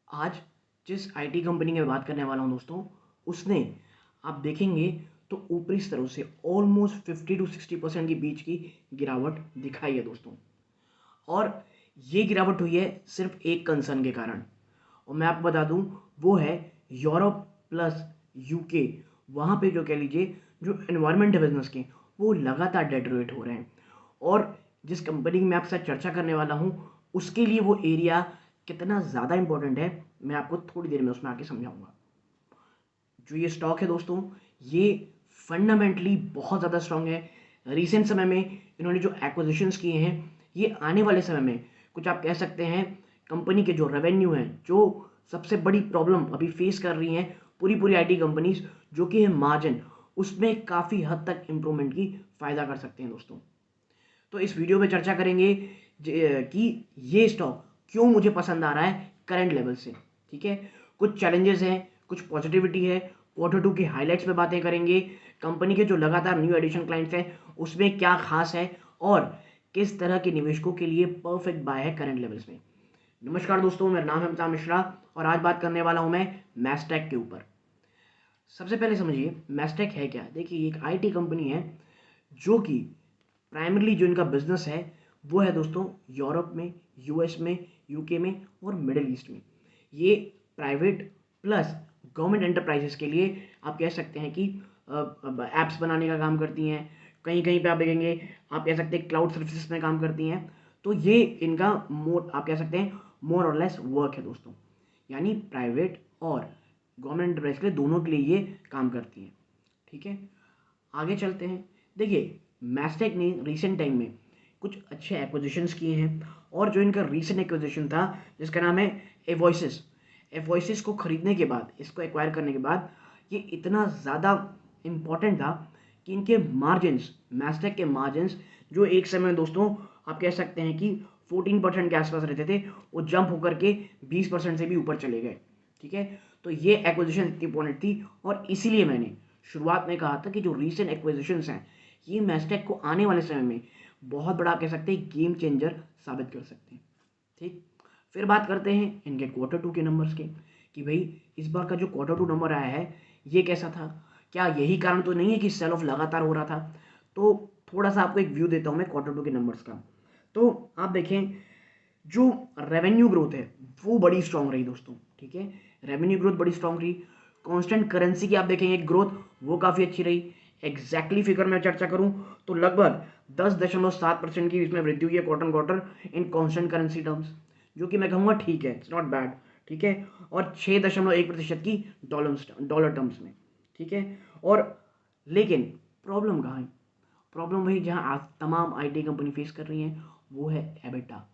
आज जिस IT company की मैं बात करने वाला हूँ दोस्तों, उसने आप देखेंगे तो ऊपरी स्तरों से ऑलमोस्ट 50 टू 60% के बीच की गिरावट दिखाई है दोस्तों। और ये गिरावट हुई है सिर्फ एक कंसर्न के कारण, और मैं आपको बता दूं वो है यूरोप प्लस यूके। वहाँ पे जो कह लीजिए जो एनवायरनमेंट है बिजनेस के, वो लगातार डेटोरेट हो रहे हैं। और जिस कंपनी की मैं आपके साथ चर्चा करने वाला हूँ, उसके लिए वो एरिया कितना ज़्यादा इंपॉर्टेंट है, मैं आपको थोड़ी देर में उसमें आके समझाऊंगा। जो ये स्टॉक है दोस्तों, ये फंडामेंटली बहुत ज़्यादा स्ट्रांग है। रिसेंट समय में इन्होंने जो एक्विजिशंस किए हैं, ये आने वाले समय में कुछ आप कह सकते हैं कंपनी के जो रेवेन्यू हैं, जो सबसे बड़ी प्रॉब्लम अभी फेस कर रही हैं पूरी पूरी आईटी कंपनीज, जो कि है मार्जिन, उसमें काफ़ी हद तक इम्प्रूवमेंट की फ़ायदा कर सकते हैं दोस्तों। तो इस वीडियो में चर्चा करेंगे कि ये स्टॉक क्यों मुझे पसंद आ रहा है करंट लेवल से। ठीक है, कुछ चैलेंजेस हैं, कुछ पॉजिटिविटी है, Q2 की हाइलाइट्स पे बातें करेंगे, कंपनी के जो लगातार न्यू एडिशन क्लाइंट्स हैं उसमें क्या खास है, और किस तरह के निवेशकों के लिए परफेक्ट बाय है करंट लेवल्स में। नमस्कार दोस्तों, मेरा नाम है अमिताभ मिश्रा और आज बात करने वाला हूं मैं मैस्टेक के ऊपर। सबसे पहले समझिए मैस्टेक है क्या। देखिए, एक आईटी कंपनी है जो कि प्राइमरली जो इनका बिजनेस है वो है दोस्तों यूरोप में, यूएस में, यूके में और मिडिल ईस्ट में। ये प्राइवेट प्लस गवर्नमेंट एंटरप्राइजेस के लिए आप कह सकते हैं कि एप्स बनाने का काम करती हैं। कहीं कहीं पे आप देखेंगे, आप कह सकते हैं क्लाउड सर्विसेज में काम करती हैं। तो ये इनका मोर आप कह सकते हैं मोर और लेस वर्क है दोस्तों, यानी प्राइवेट और गवर्नमेंट एंटरप्राइज के लिए दोनों के लिए ये काम करती हैं। ठीक है, आगे चलते हैं। देखिए, मैस्टेक ने रिसेंट टाइम में कुछ अच्छे एक्विजिशंस किए हैं, और जो इनका रिसेंट एक्विजिशन था जिसका नाम है एवॉइसिस, एवॉइसिस को खरीदने के बाद, इसको एक्वायर करने के बाद, ये इतना ज़्यादा इम्पॉर्टेंट था कि इनके मार्जिन्स, मैस्टेक के मार्जिन्स जो एक समय में दोस्तों आप कह सकते हैं कि 14% के आसपास रहते थे, वो जंप होकर के 20% से भी ऊपर चले गए। ठीक है, तो ये एक्विजिशन इतनी इंपॉर्टेंट थी, और इसीलिए मैंने शुरुआत में कहा था कि जो रीसेंट एक्विजिशंस हैं ये मैस्टेक को आने वाले समय में बहुत बड़ा कह सकते हैं गेम चेंजर साबित कर सकते हैं। ठीक, फिर बात करते हैं इनके Q2 के नंबर्स के, कि भाई इस बार का जो Q2 नंबर आया है ये कैसा था, क्या यही कारण तो नहीं है कि सेल ऑफ लगातार हो रहा था। तो थोड़ा सा आपको एक व्यू देता हूँ मैं Q2 के नंबर्स का। तो आप देखें, जो रेवेन्यू ग्रोथ है वो बड़ी स्ट्रांग रही दोस्तों। ठीक है, रेवेन्यू ग्रोथ बड़ी स्ट्रांग रही। कांस्टेंट करेंसी की आप देखेंगे ग्रोथ, वो काफ़ी अच्छी रही। एग्जैक्टली फिगर में चर्चा करूं तो लगभग 10.7% की इसमें वृद्धि हुई है quarter quarter in constant currency terms, जो कि मैं कहूँगा ठीक है, इट्स नॉट बैड। ठीक है, और 6.1% की डॉलर टर्म्स में। ठीक है, और लेकिन प्रॉब्लम कहाँ है? प्रॉब्लम वही जहाँ आज तमाम आईटी कंपनी फेस कर रही हैं, वो है एबिटा।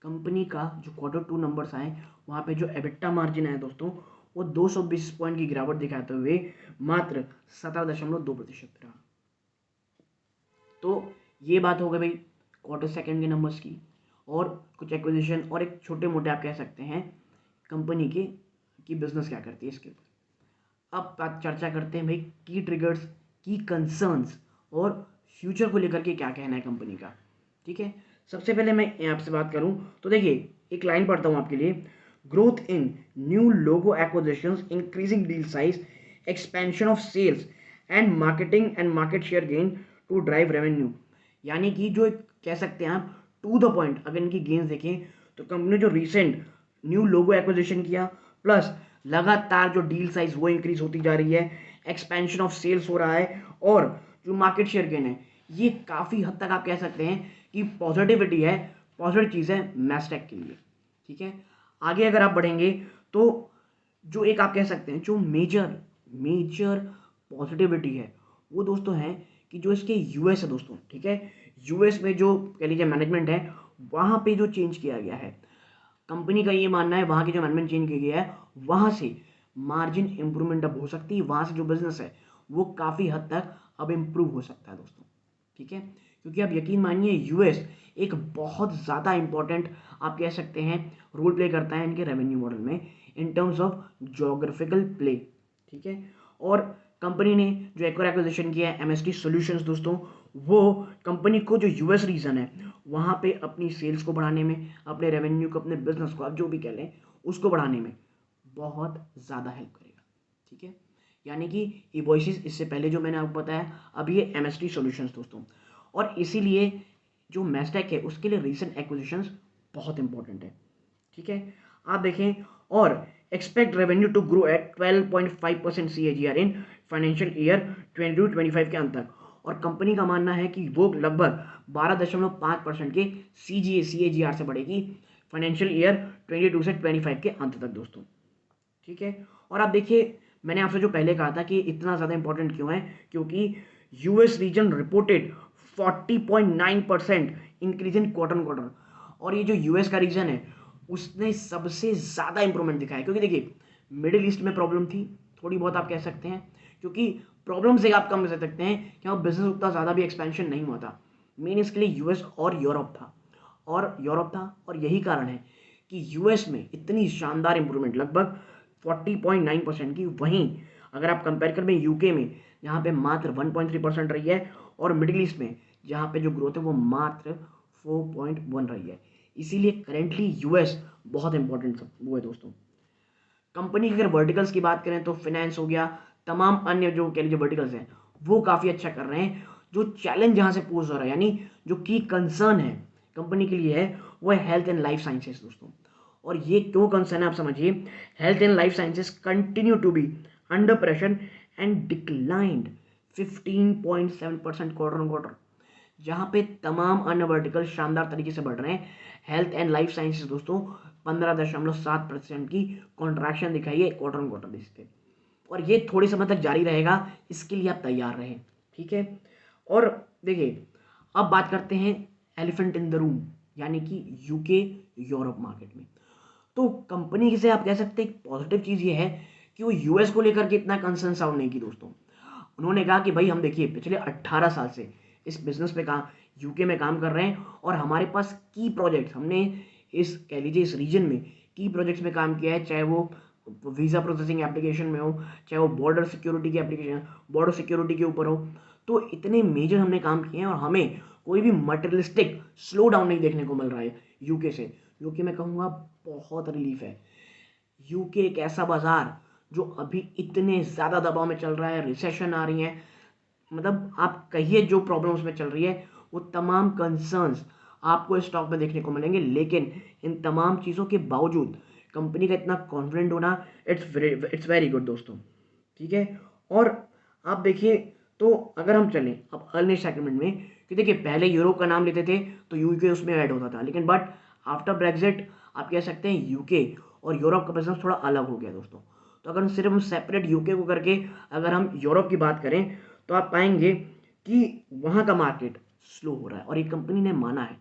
कंपनी का जो Q2 नंबर्स आए, वहाँ पे जो एबिटा मार्जिन है दोस्तों, वो 220 पॉइंट की गिरावट दिखाते हुए मात्र 17.2% रहा। तो ये बात हो गई भाई Q2 के नंबर्स की, और कुछ एक्विजिशन और एक छोटे मोटे आप कह सकते हैं कंपनी के की बिजनेस क्या करती है इसके ऊपर। अब बात चर्चा करते हैं भाई की ट्रिगर्स, की कंसर्न्स और फ्यूचर को लेकर के क्या कहना है कंपनी का। ठीक है, सबसे पहले मैं आपसे बात करूं तो देखिए, एक लाइन पढ़ता हूं आपके लिए। Growth in new logo acquisitions, increasing deal size, expansion of sales and marketing and market share gain to drive revenue. यानी कि जो एक कह सकते हैं आप टू द पॉइंट अगर इनकी गेन्स देखें, तो कंपनी ने जो रिसेंट न्यू लोगो एक्विजिशन किया, प्लस लगातार जो डील साइज वो इंक्रीज होती जा रही है, एक्सपेंशन ऑफ सेल्स हो रहा है, और जो मार्केट शेयर गेन है, ये काफ़ी हद तक आप कह सकते हैं कि पॉजिटिविटी है, पॉजिटिव चीज़ है मैस्टेक के लिए। ठीक है, आगे अगर आप बढ़ेंगे तो जो एक आप कह सकते हैं जो मेजर मेजर पॉजिटिविटी है, वो दोस्तों है कि जो इसके यूएस है दोस्तों। ठीक है, यूएस में जो कह लीजिए मैनेजमेंट है, वहाँ पे जो चेंज किया गया है, कंपनी का ये मानना है वहाँ की जो मैनेजमेंट चेंज किया गया है, वहाँ से मार्जिन इंप्रूवमेंट अब हो सकती है, वहाँ से जो बिजनेस है वो काफ़ी हद तक अब इम्प्रूव हो सकता है दोस्तों। ठीक है, क्योंकि आप यकीन मानिए यूएस एक बहुत ज़्यादा इंपॉर्टेंट आप कह सकते हैं रोल प्ले करता है इनके रेवेन्यू मॉडल में in terms of geographical play. ठीक है, और कंपनी ने जो एक्वायर एक्विजिशन किया है एमएसटी सॉल्यूशंस दोस्तों, वो कंपनी को जो यूएस रीजन है वहाँ पे अपनी सेल्स को बढ़ाने में, अपने रेवेन्यू को, अपने बिजनेस को, आप जो भी कह लें उसको बढ़ाने में बहुत ज़्यादा हेल्प करेगा। ठीक है, यानी कि इवोइसिस, इससे पहले जो मैंने आपको बताया, अब ये एमएसटी सॉल्यूशंस दोस्तों, और इसीलिए जो मैस्टेक है उसके लिए रीसेंट एक्विजिशंस बहुत इंपॉर्टेंट है। ठीक है, आप देखें, और expect revenue to grow at 12.5% CAGR in financial year 22-25 के अंत तक, और कंपनी का मानना है कि वो लगभग 12.5% के CAGR से बढ़ेगी फाइनेंशियल ईयर 22 से 25 के अंत तक दोस्तों। ठीक है, और आप देखिए, मैंने आपसे जो पहले कहा था कि इतना ज़्यादा इंपॉर्टेंट क्यों है, क्योंकि US region reported 40.9% increase in quarter, और ये जो यूएस का रीजन है उसने सबसे ज़्यादा इंप्रूवमेंट दिखाया, क्योंकि देखिए मिडिल ईस्ट में प्रॉब्लम थी थोड़ी बहुत, आप कह सकते हैं, क्योंकि प्रॉब्लम से आप कम कह सकते हैं कि वहाँ बिजनेस उतना ज़्यादा भी एक्सपेंशन नहीं हुआ था। मेन इसके लिए यूएस और यूरोप था, और यही कारण है कि यूएस में इतनी शानदार इंप्रूवमेंट, लगभग 40.9% की। वहीं अगर आप कंपेयर करें यूके में, जहाँ पे मात्र 1.3% रही है, और मिडिल ईस्ट में जहाँ पे जो ग्रोथ है वो मात्र 4.1 रही है। इसीलिए करेंटली यूएस बहुत इंपॉर्टेंट वो है दोस्तों। कंपनी की अगर वर्टिकल्स की बात करें तो फिनेंस हो गया, तमाम अन्य जो कह लीजिए वर्टिकल्स हैं वो काफ़ी अच्छा कर रहे हैं। जो चैलेंज जहाँ से पोज हो रहा है, यानी जो की कंसर्न है कंपनी के लिए है, वो है हेल्थ एंड लाइफ साइंसेस दोस्तों। और ये क्यों कंसर्न है आप समझिए, health and life sciences continue to be under pressure and declined 15.7% quarter, जहाँ पे तमाम अन्य वर्टिकल शानदार तरीके से बढ़ रहे हैं। हेल्थ एंड लाइफ साइंसेस दोस्तों 15.7% की कॉन्ट्रैक्शन दिखाई है क्वार्टर बेसिस पे, और ये थोड़ी समय तक जारी रहेगा, इसके लिए आप तैयार रहें। ठीक है, और देखिए अब बात करते हैं एलिफेंट इन द रूम, यानी कि यूके यूरोप मार्केट में। तो कंपनी से आप कह सकते हैं पॉजिटिव चीज़ ये है कि वो यूएस को लेकर के इतना कंसर्न साउंड नहीं की दोस्तों। उन्होंने कहा कि भाई हम देखिए पिछले 18 साल से इस बिजनेस पे काम, यूके में काम कर रहे हैं, और हमारे पास की प्रोजेक्ट्स, हमने इस कह लीजिए इस रीजन में की प्रोजेक्ट्स में काम किया है, चाहे वो वीज़ा प्रोसेसिंग एप्लीकेशन में हो, चाहे वो बॉर्डर सिक्योरिटी की एप्लीकेशन, बॉर्डर सिक्योरिटी के ऊपर हो। तो इतने मेजर हमने काम किए हैं, और हमें कोई भी मटेरियलिस्टिक स्लो डाउन नहीं देखने को मिल रहा है यूके से, जो कि मैं कहूँगा बहुत रिलीफ है। यूके एक ऐसा बाजार जो अभी इतने ज़्यादा दबाव में चल रहा है, रिसेशन आ रही है, मतलब आप कहिए जो प्रॉब्लम्स में चल रही है, वो तमाम कंसर्न्स आपको स्टॉक में देखने को मिलेंगे। लेकिन इन तमाम चीज़ों के बावजूद कंपनी का इतना कॉन्फिडेंट होना, इट्स वेरी गुड दोस्तों। ठीक है, और आप देखिए, तो अगर हम चलें अब अर्ली सेगमेंट में, कि देखिए पहले यूरोप का नाम लेते थे तो यूके उसमें ऐड होता था, लेकिन बट आफ्टर ब्रेग्जिट आप कह सकते हैं यूके और यूरोप का बिजनेस थोड़ा अलग हो गया दोस्तों। तो अगर सिर्फ हम सेपरेट यूके को करके अगर हम यूरोप की बात करें, तो आप पाएंगे कि वहाँ का मार्केट स्लो हो रहा है, और ये कंपनी ने माना है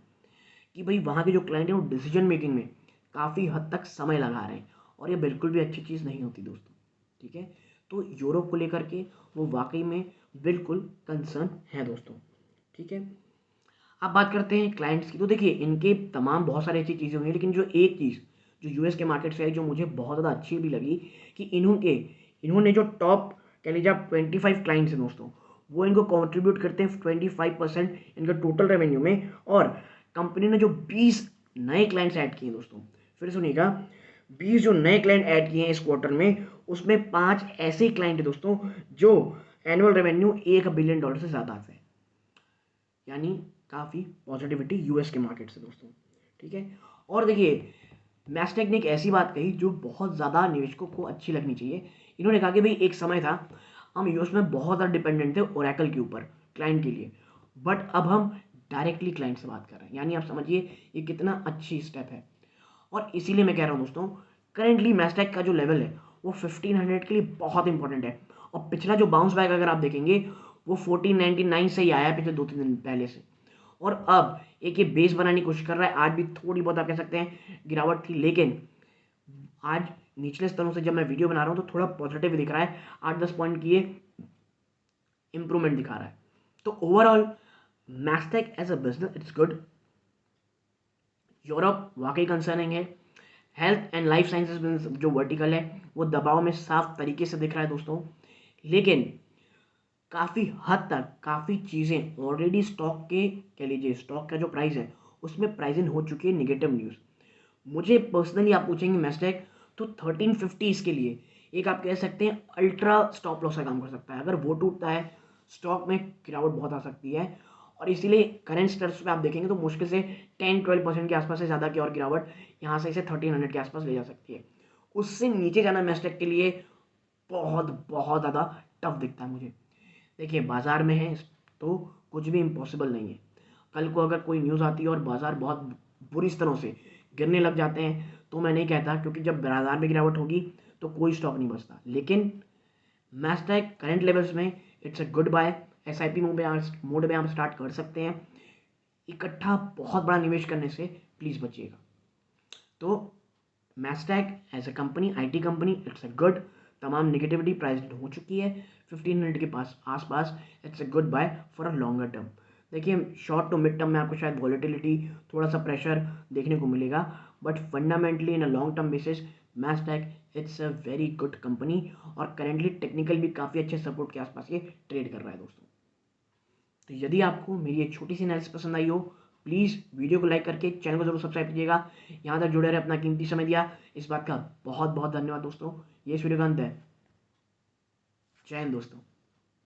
कि भाई वहाँ के जो क्लाइंट हैं वो डिसीजन मेकिंग में काफ़ी हद तक समय लगा रहे हैं, और ये बिल्कुल भी अच्छी चीज़ नहीं होती दोस्तों। ठीक है, तो यूरोप को लेकर के वो वाकई में बिल्कुल कंसर्न है दोस्तों। ठीक है, अब बात करते हैं क्लाइंट्स की। तो देखिए इनके तमाम बहुत सारी अच्छी चीज़ें हुई हैं, लेकिन जो एक चीज़ जो यूएस के मार्केट से आई जो मुझे बहुत ज़्यादा अच्छी भी लगी, कि इन्होंने जो टॉप कह लीजिए आप 25 क्लाइंट्स हैं दोस्तों, वो इनको कॉन्ट्रीब्यूट करते हैं 25% इनके टोटल रेवेन्यू में, और कंपनी ने जो 20 नए क्लाइंट्स ऐड किए दोस्तों, फिर सुनिएगा, 20 जो नए क्लाइंट ऐड किए हैं इस क्वार्टर में, उसमें 5 ऐसे क्लाइंट हैं दोस्तों जो एनुअल रेवेन्यू $1 बिलियन से ज़्यादा है, यानी काफ़ी पॉजिटिविटी यूएस के मार्केट से दोस्तों। ठीक है, और देखिए मैस्टेक ने एक ऐसी बात कही जो बहुत ज़्यादा निवेशकों को अच्छी लगनी चाहिए। इन्होंने कहा कि भाई एक समय था हम यूएस में बहुत ज़्यादा डिपेंडेंट थे ओरेकल के ऊपर क्लाइंट के लिए, बट अब हम डायरेक्टली क्लाइंट से बात कर रहे हैं, यानी आप समझिए ये कितना अच्छी स्टेप है। और इसीलिए मैं कह रहा हूँ दोस्तों, करेंटली मैस्टेक का जो लेवल है वो 1500 के लिए बहुत इंपॉर्टेंट है, और पिछला जो बाउंस बैक अगर आप देखेंगे वो 1499 से ही आया है पिछले 2-3 दिन पहले से, और अब एक ये बेस बनाने की कोशिश कर रहा है। आज भी थोड़ी बहुत आप कह सकते हैं गिरावट थी, लेकिन आज निचले स्तरों से जब मैं वीडियो बना रहा हूँ तो थोड़ा पॉजिटिव दिख रहा है, 8-10 पॉइंट की ये इंप्रूवमेंट दिखा रहा है। तो overall Mastek as a business it's good. Europe वाकई कंसर्निंग है। हेल्थ एंड लाइफ साइंसेज जो वर्टिकल है वो दबाव में साफ तरीके से दिख रहा है दोस्तों, लेकिन काफ़ी हद तक काफ़ी चीज़ें ऑलरेडी स्टॉक के कह लीजिए स्टॉक का जो प्राइस है उसमें प्राइस इन हो चुकी है नेगेटिव न्यूज़। मुझे पर्सनली आप पूछेंगे मैस्टेक तो 1350 इसके लिए एक आप कह सकते हैं अल्ट्रा स्टॉप लॉस का काम कर सकता है। अगर वो टूटता है स्टॉक में गिरावट बहुत आ सकती है, और इसीलिए करंट स्टेट्स पे आप देखेंगे तो मुश्किल से 10-12% के आसपास से ज़्यादा की और गिरावट यहाँ से इसे 1300 के आसपास ले जा सकती है। उससे नीचे जाना मैस्टेक के लिए बहुत बहुत ज़्यादा टफ दिखता है मुझे। देखिए बाज़ार में है तो कुछ भी इम्पॉसिबल नहीं है। कल को अगर कोई न्यूज़ आती है और बाज़ार बहुत बुरी तरह से गिरने लग जाते हैं तो मैं नहीं कहता, क्योंकि जब बाज़ार में गिरावट होगी तो कोई स्टॉक नहीं बचता। लेकिन मैस्टेक करंट लेवल्स में it's a good buy. SIP mode में आप स्टार्ट कर सकते हैं। इकट्ठा बहुत बड़ा निवेश करने से प्लीज़ बचिएगा। तो Mastek as a company, IT company, it's a good. तमाम निगेटिविटी प्राइस हो चुकी है 1500 के पास आसपास। It's a good buy for a longer term. देखिए शॉर्ट टू मिड टर्म में आपको शायद वॉलेटिलिटी, थोड़ा सा प्रेशर देखने को मिलेगा, but fundamentally in a long term basis Mastek it's a very good company, और करेंटली टेक्निकल भी काफ़ी अच्छे सपोर्ट के आसपास ये ट्रेड कर रहा है दोस्तों। तो यदि आपको मेरी एक छोटी सी एनालिसिस पसंद आई हो, प्लीज़ वीडियो को लाइक करके चैनल को जरूर सब्सक्राइब कीजिएगा। यहाँ तक जुड़े रहे, अपना कीमती समय दिया, इस बात का बहुत बहुत धन्यवाद दोस्तों। ये इस वीडियो का अंत है। जय हिंद दोस्तों।